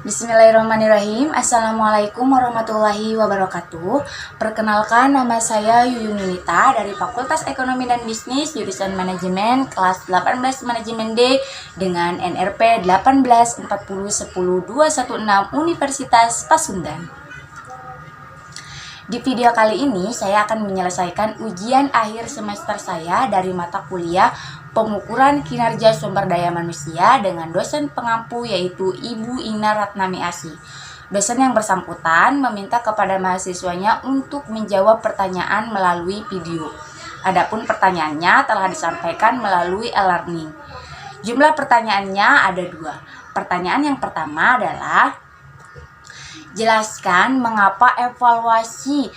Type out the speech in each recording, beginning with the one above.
Bismillahirrahmanirrahim. Assalamualaikum warahmatullahi wabarakatuh. Perkenalkan, nama saya Yuyun Yunita dari Fakultas Ekonomi dan Bisnis jurusan Manajemen kelas 18 Manajemen D dengan NRP 184010216 Universitas Pasundan. Di video kali ini saya akan menyelesaikan ujian akhir semester saya dari mata kuliah Pengukuran Kinerja Sumber Daya Manusia dengan dosen pengampu yaitu Ibu Ina Ratnami Asih. Dosen yang bersangkutan meminta kepada mahasiswanya untuk menjawab pertanyaan melalui video. Adapun pertanyaannya telah disampaikan melalui e-learning. Jumlah pertanyaannya ada 2. Pertanyaan yang pertama adalah, jelaskan mengapa evaluasi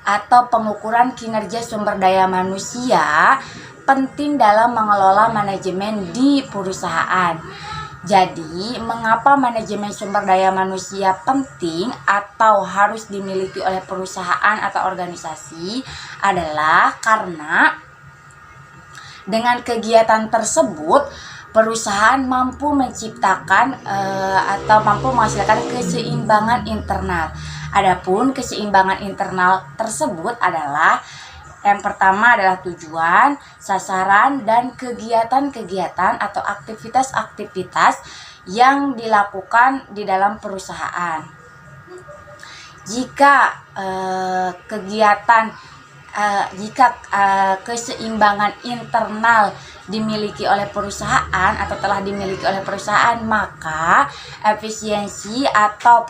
atau pengukuran kinerja sumber daya manusia penting dalam mengelola manajemen di perusahaan. Jadi, mengapa manajemen sumber daya manusia penting atau harus dimiliki oleh perusahaan atau organisasi adalah karena dengan kegiatan tersebut perusahaan mampu menciptakan atau mampu menghasilkan keseimbangan internal. Adapun keseimbangan internal tersebut adalah yang pertama adalah tujuan, sasaran, dan kegiatan-kegiatan atau aktivitas-aktivitas yang dilakukan di dalam perusahaan. Jika keseimbangan internal dimiliki oleh perusahaan atau telah dimiliki oleh perusahaan, maka efisiensi atau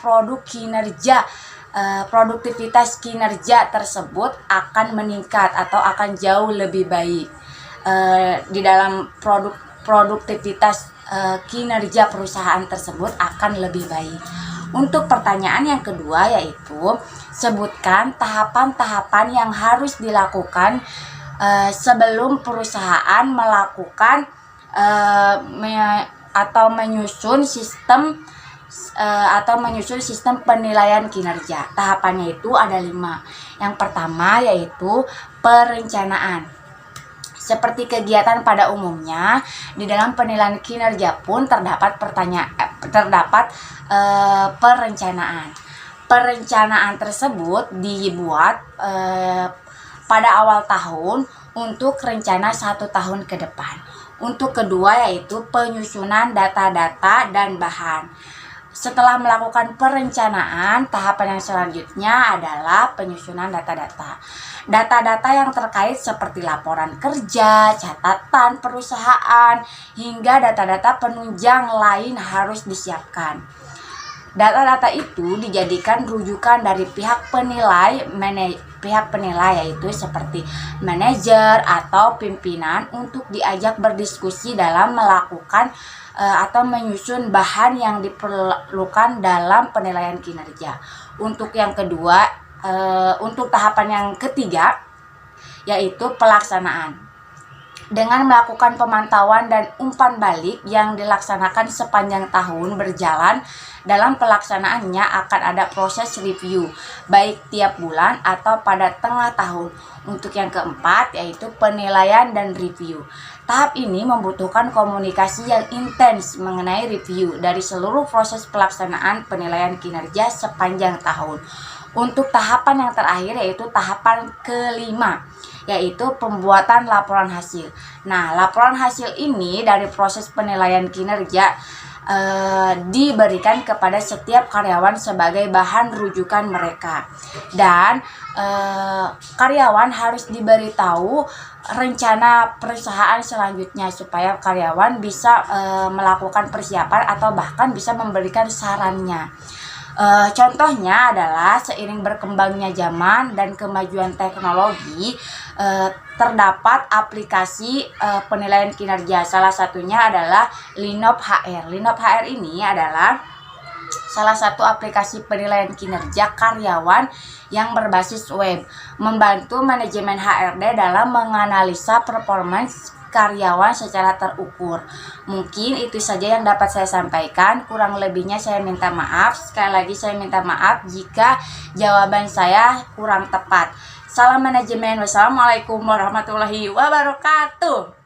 produktivitas kinerja tersebut akan meningkat atau akan jauh lebih baik. Di dalam produktivitas kinerja perusahaan tersebut akan lebih baik. Untuk pertanyaan yang kedua yaitu, sebutkan tahapan-tahapan yang harus dilakukan sebelum perusahaan melakukan menyusun sistem penilaian kinerja. Tahapannya itu ada 5. Yang pertama yaitu perencanaan. Seperti kegiatan pada umumnya, di dalam penilaian kinerja pun terdapat perencanaan. Perencanaan tersebut dibuat pada awal tahun untuk rencana 1 tahun ke depan. Untuk kedua yaitu penyusunan data-data dan bahan. Setelah melakukan perencanaan, tahapan yang selanjutnya adalah penyusunan data-data. Data-data yang terkait seperti laporan kerja, catatan perusahaan, hingga data-data penunjang lain harus disiapkan. Data-data itu dijadikan rujukan dari pihak penilai yaitu seperti manajer atau pimpinan untuk diajak berdiskusi dalam melakukan atau menyusun bahan yang diperlukan dalam penilaian kinerja. Untuk yang kedua, untuk tahapan yang ketiga yaitu pelaksanaan. Dengan melakukan pemantauan dan umpan balik yang dilaksanakan sepanjang tahun berjalan, dalam pelaksanaannya akan ada proses review, baik tiap bulan atau pada tengah tahun. Untuk yang keempat yaitu penilaian dan review. Tahap ini membutuhkan komunikasi yang intens mengenai review dari seluruh proses pelaksanaan penilaian kinerja sepanjang tahun. Untuk tahapan yang terakhir yaitu tahapan kelima, yaitu pembuatan laporan hasil. Nah, laporan hasil ini dari proses penilaian kinerja diberikan kepada setiap karyawan sebagai bahan rujukan mereka, dan karyawan harus diberitahu rencana perusahaan selanjutnya supaya karyawan bisa melakukan persiapan atau bahkan bisa memberikan sarannya. Contohnya adalah seiring berkembangnya zaman dan kemajuan teknologi, terdapat aplikasi penilaian kinerja. Salah satunya adalah Linop HR. Linop HR ini adalah salah satu aplikasi penilaian kinerja karyawan yang berbasis web, membantu manajemen HRD dalam menganalisa performance karyawan secara terukur. Mungkin itu saja yang dapat saya sampaikan. Kurang lebihnya saya minta maaf. Sekali lagi saya minta maaf jika jawaban saya kurang tepat. Salam manajemen. Wassalamualaikum warahmatullahi wabarakatuh.